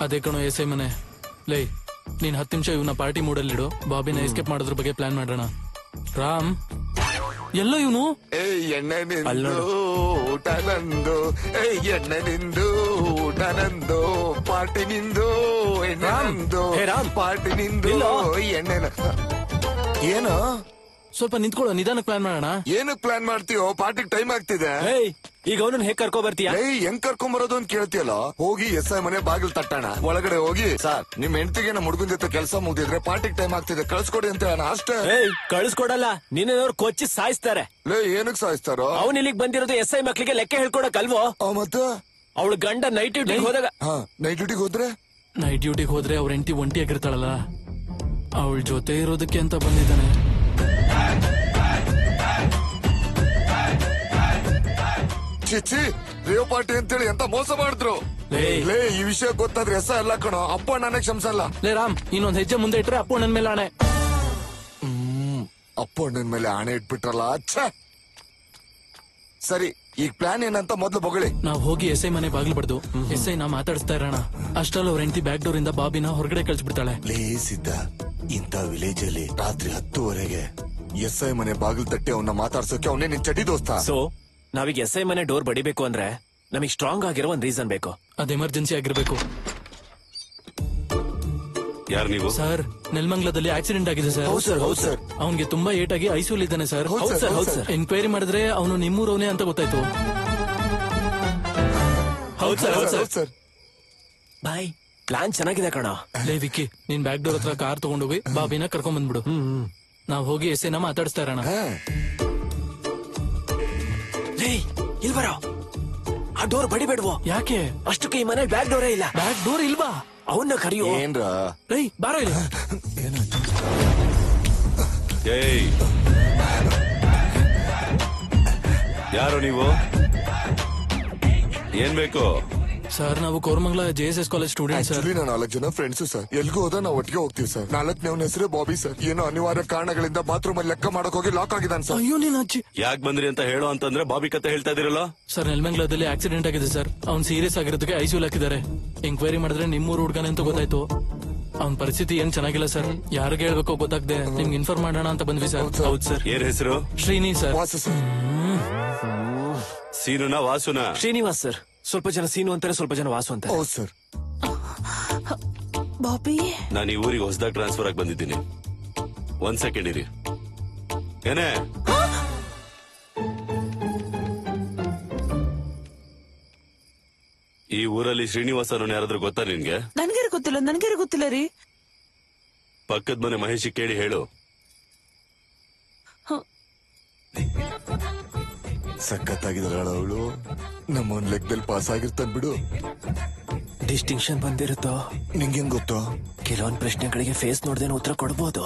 ಅದೇ ಕಣೋ S I ಮನೆ. ಲೇ ನೀನ್ 10 ನಿಮಿಷ ಇವನ ಪಾರ್ಟಿ ಮೂಡಲ್ಲಿಡು, ಬಾಬಿನ ಎಸ್ಕೇಪ್ ಮಾಡೋದ್ರ ಬಗ್ಗೆ ಪ್ಲಾನ್ ಮಾಡೋಣ. ರಾಮ್ ಎಲ್ಲೋ ಇವನು. ಎಣ್ಣೆ ನಿಂದು ಊಟ ನಂದು, ಎಣ್ಣೆ ನಿಂದು ಊಟ ನಂದು, ಪಾರ್ಟಿ ನಿಂದು ಎಣ್ಣೆ ನಂದು, ಪಾರ್ಟಿ ನಿಂದು ಎಣ್ಣೆ. ಏನು ಸ್ವಲ್ಪ ನಿಂತ್ಕೊಳ್ಳೋ, ನಿಧಾನಕ್ಕೆ ಪ್ಲಾನ್ ಮಾಡೋಣ. ಏನಕ್ ಪ್ಲಾನ್ ಮಾಡ್ತೀಯೋ? ಪಾರ್ಟಿಗೆ ಟೈಮ್ ಆಗ್ತಿದೆ. ಈಗ ಅವನನ್ನ ಹೇಗ್ ಕರ್ಕೊ ಬರ್ತೀಯ? ಹೆಂಗ್ ಕರ್ಕೊಂಡ್ ಬರೋದು ಅಂತ ಕೇಳ್ತೀಯಲ್ಲ. ಹೋಗಿ ಎಸ್ ಐ ಮನೆ ಬಾಗಿಲು ತಟ್ಟಣ, ಒಳಗಡೆ ಹೋಗಿ ಸರ್ ನಿಮ್ ಹೆಂಡತಿಗೆ ನಮ್ಮ ಹುಡುಗನ ಜೊತೆ ಕೆಲಸ ಮುಗಿದ್ರೆ ಪಾರ್ಟಿಗೆ ಟೈಮ್ ಆಗ್ತಿದೆ, ಕಳ್ಸ್ಕೊಡಿ ಅಂತ ಹೇಳೋಣ ಅಷ್ಟೇ. ಕಳ್ಸ್ಕೊಡಲ್ಲ, ನಿನ್ನವ್ರು ಕೊಚ್ಚಿ ಸಾಯಿಸ್ತಾರೆ. ಏನಕ್ ಸಾಯಿಸ್ತಾರೋ? ಅವನ್ ಇಲ್ಲಿಗೆ ಬಂದಿರೋದು ಎಸ್ ಐ ಮಕ್ಳಿಗೆ ಲೆಕ್ಕ ಹೇಳ್ಕೊಡಕ್ ಅಲ್ವೋ? ಮತ್ತೆ ಅವಳ ಗಂಡ ನೈಟ್ ಡ್ಯೂಟಿಗೆ ಹೋದಾಗ. ನೈಟ್ ಡ್ಯೂಟಿಗೆ ಹೋದ್ರೆ ಅವ್ರ ಹೆಂಡತಿ ಒಂಟಿಯಾಗಿರ್ತಾಳಲ್ಲ, ಅವಳ ಜೊತೆ ಇರೋದಕ್ಕೆ ಅಂತ ಬಂದಿದ್ದಾನೆ. ಚಿಚ್ಚಿ ರೇವ್ ಪಾರ್ಟಿ ಅಂತೇಳಿ ಎಂತ ಮೋಸ ಮಾಡಿದ್ರು. ಈ ವಿಷಯ ಗೊತ್ತಾದ್ರೆ ಎಸ ಎಲ್ಲ ಕಣೋ, ಅಪ್ಪ ನನಗ್ ಕ್ಷಮಿಸಲ್ಲ. ಲೇ ರಾಮ್, ಇನ್ನೊಂದ್ ಹೆಜ್ಜೆ ಮುಂದೆ ಇಟ್ರೆ ಅಪ್ಪ ನನ್ ಮೇಲೆ ಆಣೆ. ಅಪ್ಪ ನನ್ ಮೇಲೆ ಆಣೆ ಇಟ್ಬಿಟ್ರಲ್ಲ. ಸರಿ, ಈಗ ಪ್ಲಾನ್ ಏನಂತ ಮೊದ್ಲು ಬೊಗಳಿ. ನಾವ್ ಹೋಗಿ ಎಸ್ ಐ ಮನೆ ಬಾಗ್ಲು ಬಡ್ದು ಎಸ್ ಐ ನಾ ಮಾತಾಡಿಸ್ತಾ ಇರೋಣ. ಅಷ್ಟಲ್ಲ ಅವ್ರ ಹೆಂಡತಿ ಬ್ಯಾಕ್ ಡೋರ್ ಇಂದ ಬಾಬಿನ ಹೊರಗಡೆ ಕಳ್ಸಿಬಿಡ್ತಾಳೆ. ಪ್ಲೇಸಿದ್ದ ಇಂಥ ವಿಲೇಜ್ ಅಲ್ಲಿ ರಾತ್ರಿ 10:30ಗೆ ಎಸ್ ಐ ಮನೆ ಬಾಗಿಲು ತಟ್ಟಿ ಅವನ್ನ ಮಾತಾಡ್ಸೋಕೆ ಅವನೇ ನಿನ್ ಚಡಿ ದೋಸ್ತ. ಸೊ ನಾವೀಗ ಎಸ್ ಐ ಮನೆ ಡೋರ್ ಬಡಿಬೇಕು ಅಂದ್ರೆ ನಮಗ್ ಸ್ಟ್ರಾಂಗ್ ಆಗಿರೋ ಒಂದ್ ರೀಸನ್ ಬೇಕು. ಅದ್ ಎಮರ್ಜೆನ್ಸಿ ಆಗಿರ್ಬೇಕು. ಯಾರು ನೀವು? ಸರ್, ನೆಲಮಂಗಲದಲ್ಲಿ ಆಕ್ಸಿಡೆಂಟ್ ಆಗಿದೆ ಸರ್. ಹೌದು ಸರ್, ಹೌದು ಸರ್. ಅವ್ನಿಗೆ ತುಂಬಾ ಏಟ್ ಆಗಿ ಐಸಿಯು ಇದ್ದಾನೆ ಸರ್. ಹೌದು ಸರ್, ಹೌದು ಸರ್. ಎನ್ಕ್ವೈರಿ ಮಾಡಿದ್ರೆ ಅವನು ನಿಮ್ಮೂರವನೇ ಅಂತ ಗೊತ್ತಾಯ್ತು. ಹೌದು ಸರ್, ಹೌದು ಹೌದು ಸರ್. ಬಾಯ್, ಪ್ಲಾನ್ ಚೆನ್ನಾಗಿದೆ ಕಣ. ಲೇ ವಿಕ್ಕಿ, ನೀನ್ ಬ್ಯಾಕ್ ಡೋರ್ ಹತ್ರ ಕಾರ್ ತಗೊಂಡೋಗಿ ಬಾಬಿನ ಕರ್ಕೊಂಡ್ ಬಂದ್ಬಿಡು. ನಾವ್ ಹೋಗಿ ಎಸ್ ಐನ ಮಾತಾಡಿಸ್ತಾ ಇರೋಣ. ಇಲ್ ಬರೋ, ಆ ಡೋರ್ ಬಡಿಬೇಡ್ವೋ. ಯಾಕೆ? ಅಷ್ಟಕ್ಕೆ ಈ ಮನೆ ಬ್ಯಾಕ್ ಡೋರೇ ಇಲ್ಲ. ಬ್ಯಾಕ್ ಡೋರ್ ಇಲ್ವಾ? ಅವನ್ನ ಕರಿಯೋ. ಏನ್ರ ಬಾರೋ ಇಲ್ಲ. ಯಾರು ನೀವು? ಏನ್ ಬೇಕು? ಸರ್, ನಾವು Koramangala JSS college student sir. ನಾವು 4 ಜನ ಫ್ರೆಂಡ್ಸ್ ಸರ್. ಎಲ್ಗೂ ಹೋದ ನಾವು ಒಟ್ಟಿಗೆ ಹೋಗ್ತೀವಿ ಸರ್. 4ನೇ ಹೆಸರು ಬಾಬಿ ಸರ್. ಏನೋ ಅನಿವಾರ್ಯ ಕಾರಣಗಳಿಂದ ಬಾತ್ರೂಮ್ ಅಲ್ಲಿ ಲೆಕ್ಕ ಮಾಡಕ್ ಹೋಗಿ ಲಾಕ್ ಆಗಿದ್ದಾನೆ ಸರ್. ಅಯ್ಯೋ ನೀನ್ ಅಜ್ಜಿ. ಯಾಕೆ ಬಂದ್ರಿ ಅಂತ ಹೇಳೋ ಅಂತಂದ್ರೆ ಬಾಬಿ ಕತೆ ಹೇಳ್ತಾ ಇದೀರಲ್ಲ ಸರ್. ನೆಲಮಂಗಲದಲ್ಲಿ ಆಕ್ಸಿಡೆಂಟ್ ಆಗಿದೆ ಸರ್. ಅವ್ನ್ ಸೀರಿಯಸ್ ಆಗಿರೋದಕ್ಕೆ ಐಸಿಯು ಹಾಕಿದ್ದಾರೆ. ಎಂಕ್ವೈರಿ ಮಾಡಿದ್ರೆ ನಿಮ್ಮೂರು ಹುಡ್ಗನೆ ಅಂತ ಗೊತ್ತಾಯ್ತು. ಅವ್ನ ಪರಿಸ್ಥಿತಿ ಏನ್ ಚೆನ್ನಾಗಿಲ್ಲ ಸರ್. ಯಾರಿಗೆ ಹೇಳ್ಬೇಕೋ ಗೊತ್ತಾಗ್ದೆ ನಿಮ್ಗೆ ಇನ್ಫಾರ್ಮ್ ಮಾಡೋಣ ಅಂತ ಬಂದ್ವಿ ಸರ್. ಹೌದು ಸರ್. ಏನ್ ಹೆಸರು? ಶ್ರೀನಿ ಸರ್. ವಾಸು ಸರ್. ಸೀನುನಾ ವಾಸುನಾ? ಶ್ರೀನಿವಾಸ್ ಸರ್. ಸ್ವಲ್ಪ ಜನ ಸೀನು ಅಂತಾರೆ, ಸ್ವಲ್ಪ ಜನ ವಾಸು ಅಂತಾರೆ. ಹೌದು ಸರ್. ಬಾಬಿ, ನಾನು ಈ ಊರಿಗೆ ಹೊಸದಾಗಿ ಟ್ರಾನ್ಸ್ಫರ್ ಆಗಿ ಬಂದಿದ್ದೀನಿ. 1 ಸೆಕೆಂಡ್ ಇರಿ. ಏನೇ ಈ ಊರಲ್ಲಿ ಶ್ರೀನಿವಾಸ ಅನ್ನೋನು ಯಾರಾದ್ರೂ ಗೊತ್ತಾ ನಿನ್ಗೆ? ನನ್ಗೆ ಗೊತ್ತಿಲ್ಲ ರೀ. ಪಕ್ಕದ ಮನೆ ಮಹೇಶ್ ಕೇಳಿ ಹೇಳು. ಸಖತ್ತಾಗಿದ್ದಾಳ ಅವಳು. ನಮ್ಮ ಲೆಕ್ಕದಲ್ಲಿ ಪಾಸ್ ಆಗಿರ್ತಾನ್ ಬಿಡು. ಡಿಸ್ಟಿಂಕ್ಷನ್ ಬಂದಿರುತ್ತೋ? ನಿಂಗೇನ್ ಗೊತ್ತೋ? ಕೆಲವೊಂದ್ ಪ್ರಶ್ನೆಗಳಿಗೆ ಫೇಸ್ ನೋಡ್ದೇನೆ ಉತ್ತರ ಕೊಡ್ಬೋದು.